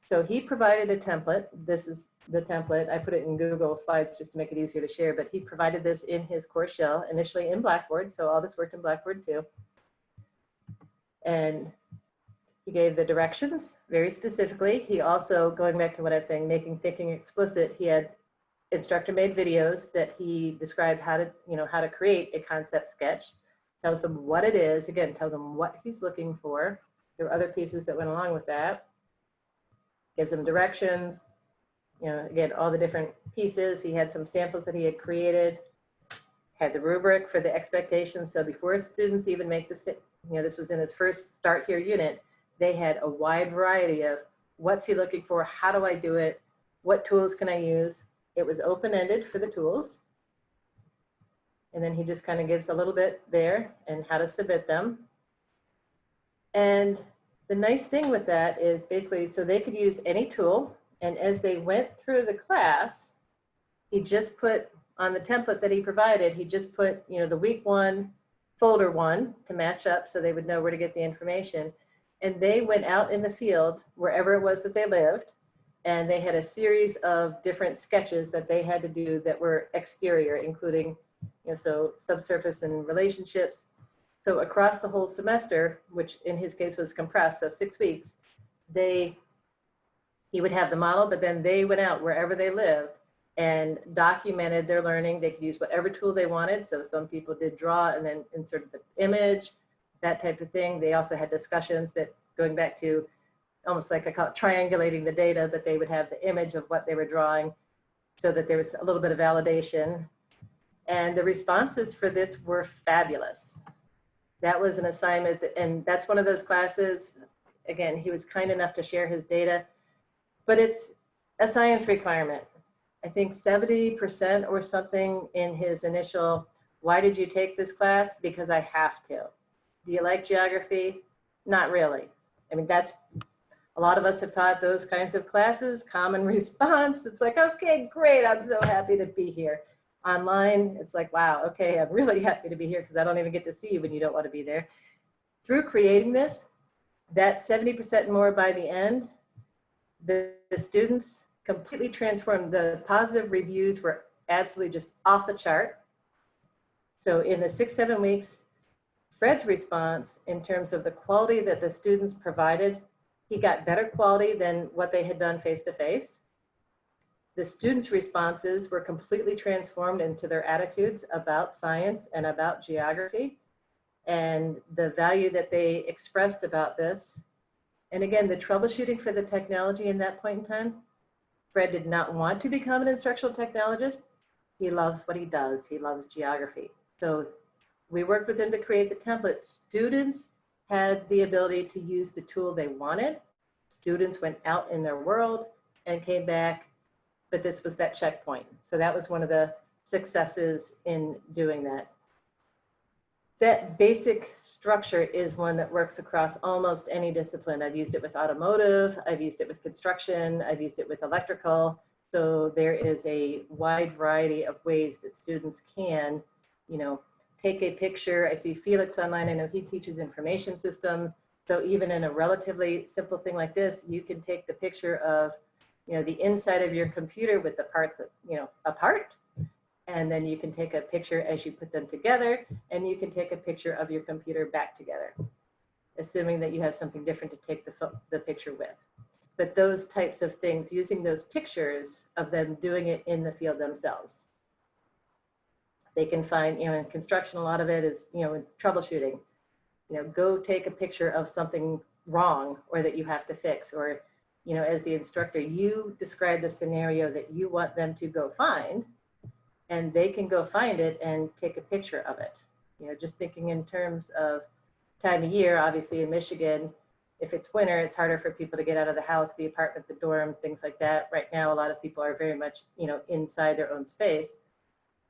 So he provided a template. This is the template. I put it in Google Slides just to make it easier to share, but he provided this in his course shell, initially in Blackboard. So all this worked in Blackboard too. And he gave the directions very specifically. He also, going back to what I was saying, making thinking explicit, he had instructor-made videos that he described how to create a concept sketch, tells them what it is, again, tells them what he's looking for. There were other pieces that went along with that. Gives them directions, again, all the different pieces. He had some samples that he had created, had the rubric for the expectations. So before students even make this, this was in his first Start Here unit, they had a wide variety of what's he looking for, how do I do it, what tools can I use. It was open-ended for the tools. And then he just kind of gives a little bit there and how to submit them. And the nice thing with that is basically, so they could use any tool. And as they went through the class, he just put on the template that he provided, he just put, the week 1, folder 1 to match up so they would know where to get the information. And they went out in the field, wherever it was that they lived, and they had a series of different sketches that they had to do that were exterior, including, so subsurface and relationships. So across the whole semester, which in his case was compressed, so 6 weeks, he would have the model, but then they went out wherever they lived and documented their learning. They could use whatever tool they wanted. So some people did draw and then inserted the image, that type of thing. They also had discussions that, going back to almost like I call it triangulating the data, but they would have the image of what they were drawing so that there was a little bit of validation. And the responses for this were fabulous. That was an assignment, and that's one of those classes, again, he was kind enough to share his data, but it's a science requirement. I think 70% or something in his initial, why did you take this class? Because I have to. Do you like geography? Not really. I mean, that's, a lot of us have taught those kinds of classes, common response. It's like, okay, great, I'm so happy to be here. Online, it's like, wow, okay, I'm really happy to be here because I don't even get to see you when you don't want to be there. Through creating this, that 70% more by the end, the students completely transformed. The positive reviews were absolutely just off the chart. So in the 6-7 weeks, Fred's response in terms of the quality that the students provided, he got better quality than what they had done face-to-face. The students' responses were completely transformed into their attitudes about science and about geography, and the value that they expressed about this. And again, the troubleshooting for the technology in that point in time, Fred did not want to become an instructional technologist. He loves what he does. He loves geography. So we worked with him to create the template. Students had the ability to use the tool they wanted. Students went out in their world and came back, but this was that checkpoint. So that was one of the successes in doing that. That basic structure is one that works across almost any discipline. I've used it with automotive, I've used it with construction, I've used it with electrical. So there is a wide variety of ways that students can, you know, take a picture. I see Felix online, I know he teaches information systems. So even in a relatively simple thing like this, you can take the picture of, you know, the inside of your computer with the parts, you know, apart. And then you can take a picture as you put them together, and you can take a picture of your computer back together, assuming that you have something different to take the picture with. But those types of things, using those pictures of them doing it in the field themselves. They can find, you know, in construction, a lot of it is, you know, troubleshooting. You know, go take a picture of something wrong or that you have to fix, or, you know, as the instructor, you describe the scenario that you want them to go find, and they can go find it and take a picture of it. You know, just thinking in terms of time of year, obviously in Michigan, if it's winter, it's harder for people to get out of the house, the apartment, the dorm, things like that. Right now, a lot of people are very much, you know, inside their own space,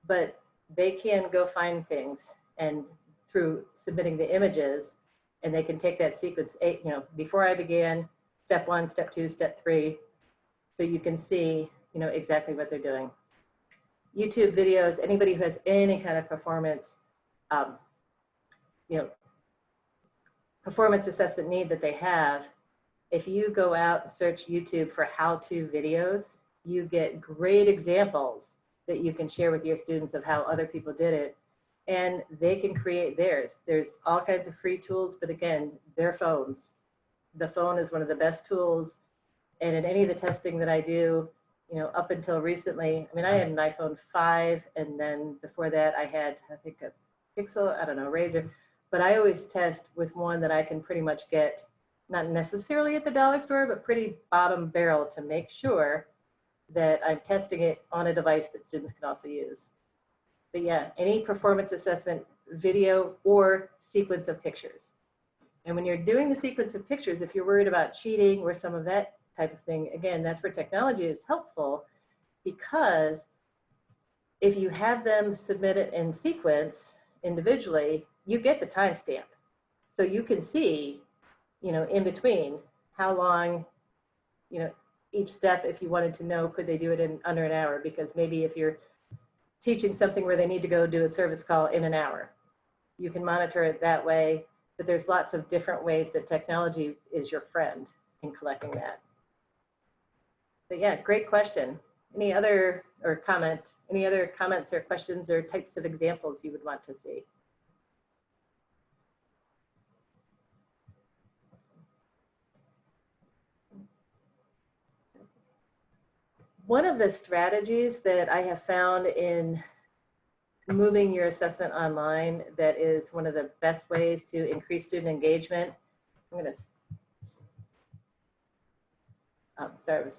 but they can go find things, and through submitting the images, and they can take that sequence, you know, before I began, step 1, step 2, step 3, so you can see, you know, exactly what they're doing. YouTube videos, anybody who has any kind of performance, you know, performance assessment need that they have, if you go out and search YouTube for how-to videos, you get great examples that you can share with your students of how other people did it, and they can create theirs. There's all kinds of free tools, but again, their phones. The phone is one of the best tools, and in any of the testing that I do, you know, up until recently, I mean, I had an iPhone 5, and then before that I had, I think, a Pixel, I don't know, Razor, but I always test with one that I can pretty much get, not necessarily at the dollar store, but pretty bottom barrel, to make sure that I'm testing it on a device that students can also use. But yeah, any performance assessment video or sequence of pictures. And when you're doing the sequence of pictures, if you're worried about cheating or some of that type of thing, again, that's where technology is helpful, because if you have them submit it in sequence individually, you get the timestamp. So you can see, you know, in between how long, you know, each step, if you wanted to know, could they do it in under an hour? Because maybe if you're teaching something where they need to go do a service call in an hour, you can monitor it that way. But there's lots of different ways that technology is your friend in collecting that. But yeah, great question. Any other comments or questions or types of examples you would want to see? One of the strategies that I have found in moving your assessment online that is one of the best ways to increase student engagement. I'm going to, sorry,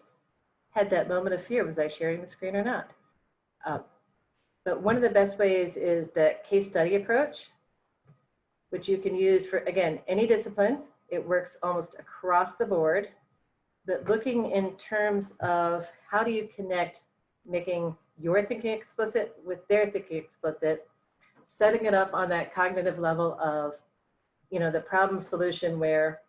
had that moment of fear. Was I sharing the screen or not? But one of the best ways is the case study approach, which you can use for, again, any discipline. It works almost across the board, but looking in terms of how do you connect making your thinking explicit with their thinking explicit, setting it up on that cognitive level of, you know, the problem solution, where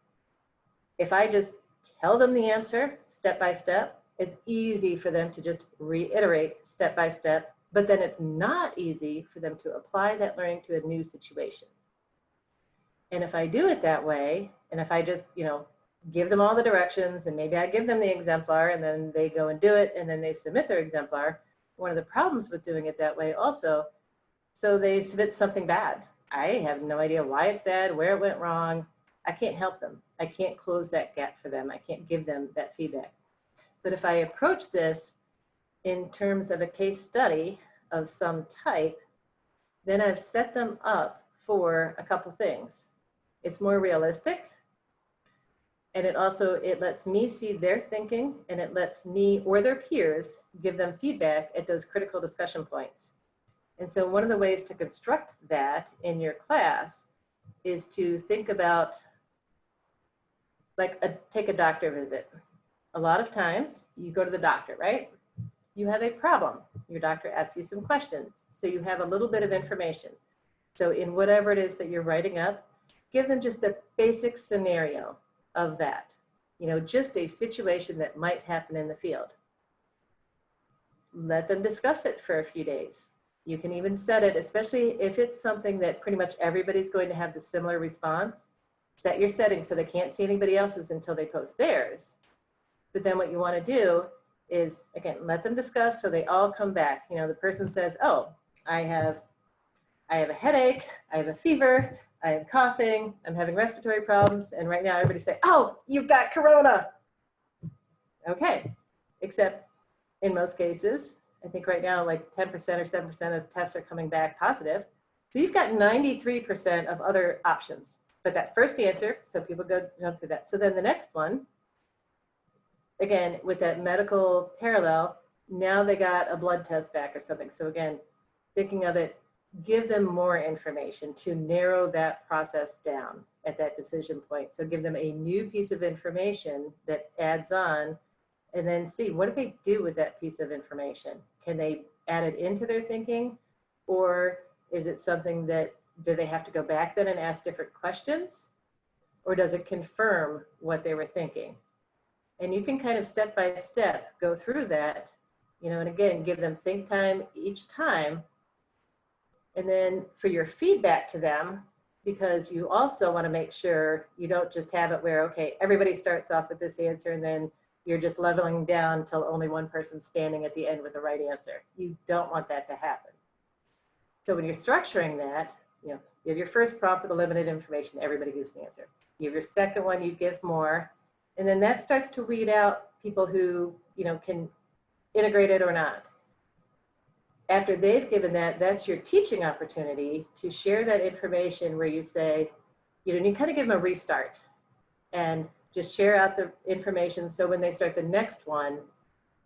if I just tell them the answer step by step, it's easy for them to just reiterate step by step, but then it's not easy for them to apply that learning to a new situation. And if I do it that way, and if I just, you know, give them all the directions, and maybe I give them the exemplar and then they go and do it and then they submit their exemplar. One of the problems with doing it that way also, so they submit something bad. I have no idea why it's bad, where it went wrong. I can't help them. I can't close that gap for them. I can't give them that feedback. But if I approach this in terms of a case study of some type, then I've set them up for a couple things. It's more realistic, and it lets me see their thinking, and it lets me or their peers give them feedback at those critical discussion points. And so one of the ways to construct that in your class is to think about, like, take a doctor visit. A lot of times you go to the doctor, right? You have a problem. Your doctor asks you some questions. So you have a little bit of information. So in whatever it is that you're writing up, give them just the basic scenario of that. You know, just a situation that might happen in the field. Let them discuss it for a few days. You can even set it, especially if it's something that pretty much everybody's going to have the similar response. Set your settings so they can't see anybody else's until they post theirs. But then what you want to do is, again, let them discuss so they all come back. You know, the person says, oh, I have a headache, I have a fever, I am coughing, I'm having respiratory problems, and right now everybody say, oh, you've got corona. Okay, except in most cases, I think right now like 10% or 7% of tests are coming back positive. So you've got 93% of other options. But that first answer, so people jump through that. So then the next one, again, with that medical parallel, now they got a blood test back or something. So again, thinking of it, give them more information to narrow that process down at that decision point. So give them a new piece of information that adds on, and then see, what do they do with that piece of information? Can they add it into their thinking? Or is it something that, do they have to go back then and ask different questions? Or does it confirm what they were thinking? And you can kind of step by step go through that, you know, and again, give them think time each time. And then for your feedback to them, because you also want to make sure you don't just have it where, okay, everybody starts off with this answer and then you're just leveling down until only one person's standing at the end with the right answer. You don't want that to happen. So when you're structuring that, you know, you have your first prompt with the limited information, everybody gives the answer. You have your second one, you give more, and then that starts to weed out people who, you know, can integrate it or not. After they've given that, that's your teaching opportunity to share that information where you say, you know, and you kind of give them a restart and just share out the information so when they start the next one,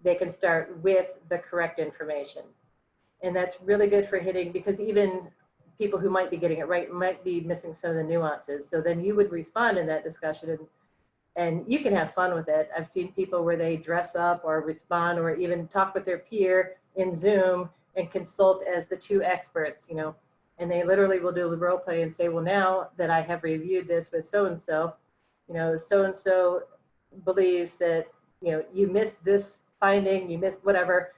they can start with the correct information. And that's really good for hitting, because even people who might be getting it right might be missing some of the nuances. So then you would respond in that discussion, and you can have fun with it. I've seen people where they dress up or respond or even talk with their peer in Zoom and consult as the two experts, you know, and they literally will do the role play and say, well, now that I have reviewed this with so-and-so, you know, so-and-so believes that, you know, you missed this finding, you missed whatever,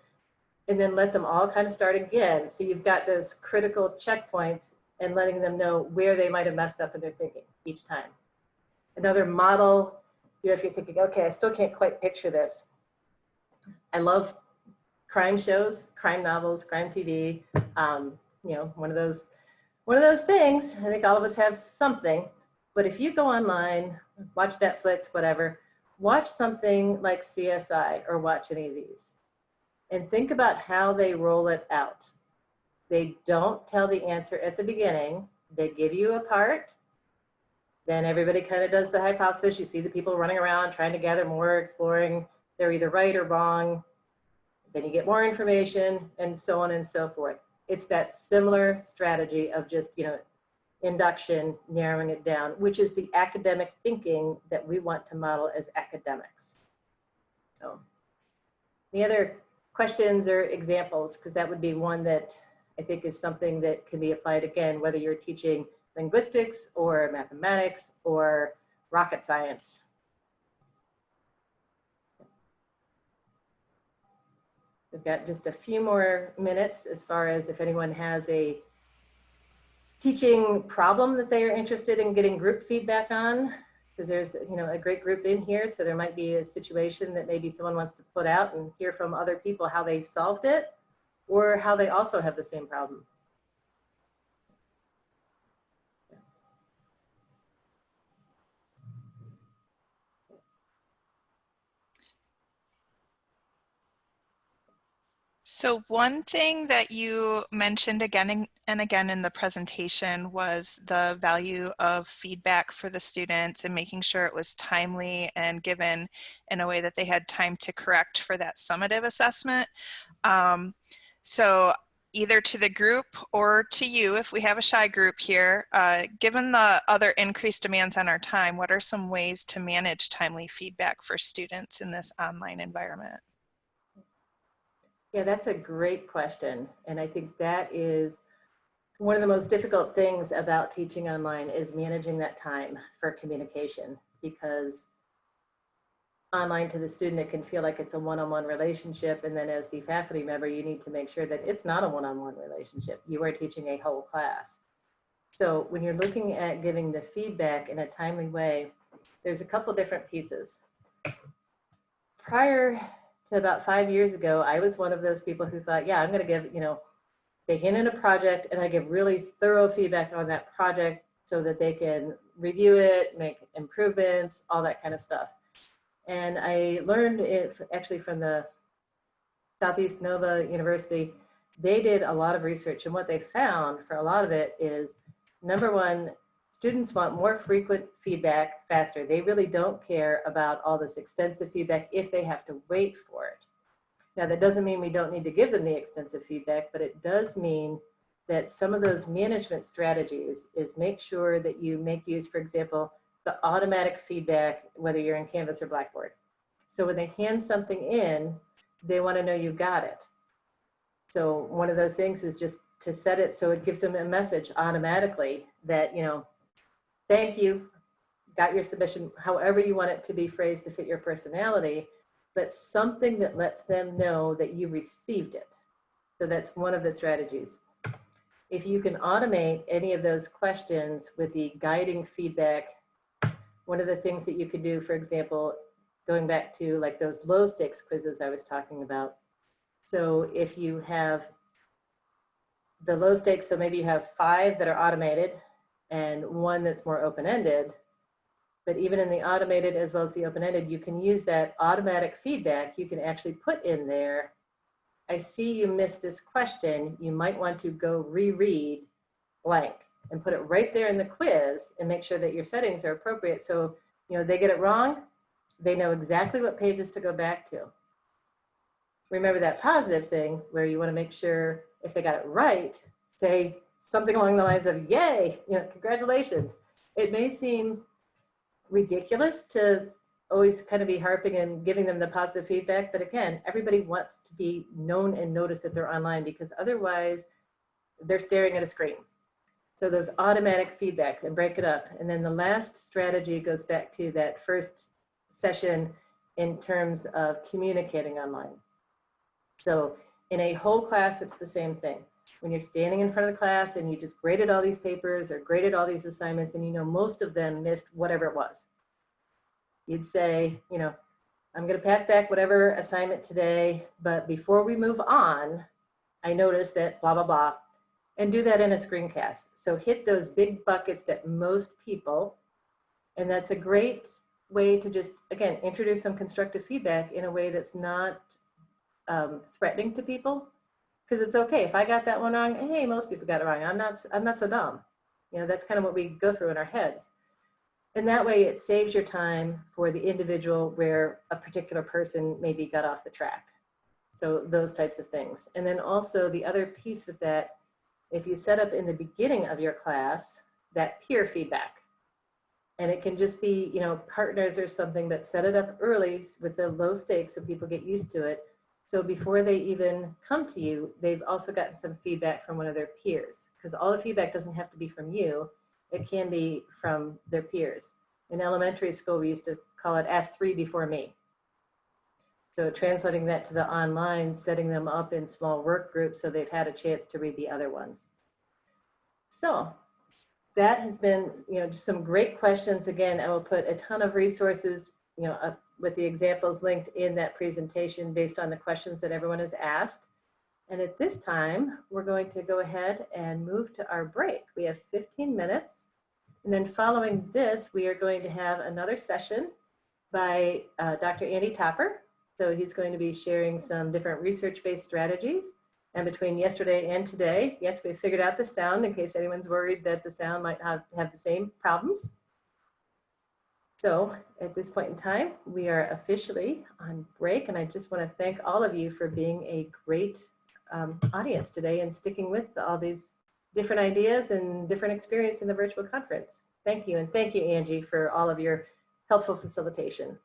and then let them all kind of start again. So you've got those critical checkpoints and letting them know where they might have messed up in their thinking each time. Another model, you know, if you're thinking, okay, I still can't quite picture this. I love crime shows, crime novels, crime TV, you know, one of those things. I think all of us have something, but if you go online, watch Netflix, whatever, watch something like CSI or watch any of these and think about how they roll it out. They don't tell the answer at the beginning. They give you a part, then everybody kind of does the hypothesis. You see the people running around trying to gather more, exploring, they're either right or wrong. Then you get more information and so on and so forth. It's that similar strategy of just, you know, induction, narrowing it down, which is the academic thinking that we want to model as academics. So the other questions or examples, because that would be one that I think is something that can be applied again, whether you're teaching linguistics or mathematics or rocket science. We've got just a few more minutes as far as if anyone has a teaching problem that they are interested in getting group feedback on, because there's, you know, a great group in here. So there might be a situation that maybe someone wants to put out and hear from other people how they solved it or how they also have the same problem. So one thing that you mentioned again and again in the presentation was the value of feedback for the students and making sure it was timely and given in a way that they had time to correct for that summative assessment. So either to the group or to you, if we have a shy group here, given the other increased demands on our time, what are some ways to manage timely feedback for students in this online environment? Yeah, that's a great question. And I think that is one of the most difficult things about teaching online is managing that time for communication, because online to the student, it can feel like it's a one-on-one relationship. And then as the faculty member, you need to make sure that it's not a one-on-one relationship. You are teaching a whole class. So when you're looking at giving the feedback in a timely way, there's a couple different pieces. Prior to about 5 years ago, I was one of those people who thought, yeah, I'm going to give, they hand in a project and I give really thorough feedback on that project so that they can review it, make improvements, all that kind of stuff. And I learned it actually from the Southeast Nova University. They did a lot of research, and what they found for a lot of it is, number one, students want more frequent feedback faster. They really don't care about all this extensive feedback if they have to wait for it. Now, that doesn't mean we don't need to give them the extensive feedback, but it does mean that some of those management strategies is make sure that you make use, for example, the automatic feedback, whether you're in Canvas or Blackboard. So when they hand something in, they want to know you got it. So one of those things is just to set it so it gives them a message automatically that, thank you, got your submission, however you want it to be phrased to fit your personality, but something that lets them know that you received it. So that's one of the strategies. If you can automate any of those questions with the guiding feedback, one of the things that you could do, for example, going back to like those low stakes quizzes I was talking about. So if you have the low stakes, so maybe you have 5 that are automated and 1 that's more open-ended, but even in the automated as well as the open-ended, you can use that automatic feedback. You can actually put in there, I see you missed this question. You might want to go reread blank and put it right there in the quiz and make sure that your settings are appropriate. So, they get it wrong, they know exactly what pages to go back to. Remember that positive thing where you want to make sure if they got it right, say something along the lines of, yay, congratulations. It may seem ridiculous to always kind of be harping and giving them the positive feedback, but again, everybody wants to be known and noticed that they're online, because otherwise they're staring at a screen. So those automatic feedbacks, and break it up. And then the last strategy goes back to that first session in terms of communicating online. So in a whole class, it's the same thing. When you're standing in front of the class and you just graded all these papers or graded all these assignments and most of them missed whatever it was, you'd say, I'm going to pass back whatever assignment today, but before we move on, I noticed that blah, blah, blah, and do that in a screencast. So hit those big buckets that most people, and that's a great way to just, again, introduce some constructive feedback in a way that's not threatening to people, because it's okay if I got that one wrong. Hey, most people got it wrong. I'm not so dumb. That's kind of what we go through in our heads. And that way it saves your time for the individual where a particular person maybe got off the track. So those types of things. And then also the other piece with that, if you set up in the beginning of your class, that peer feedback, and it can just be, partners or something, that set it up early with the low stakes so people get used to it. So before they even come to you, they've also gotten some feedback from one of their peers, because all the feedback doesn't have to be from you. It can be from their peers. In elementary school, we used to call it ask 3 before me. So translating that to the online, setting them up in small work groups so they've had a chance to read the other ones. So that has been, just some great questions. Again, I will put a ton of resources, with the examples linked in that presentation based on the questions that everyone has asked. And at this time, we're going to go ahead and move to our break. We have 15 minutes. And then following this, we are going to have another session by Dr. Andy Topper. So he's going to be sharing some different research-based strategies. And between yesterday and today, yes, we figured out the sound in case anyone's worried that the sound might have the same problems. So at this point in time, we are officially on break. And I just want to thank all of you for being a great audience today and sticking with all these different ideas and different experience in the virtual conference. Thank you. And thank you, Angie, for all of your helpful facilitation.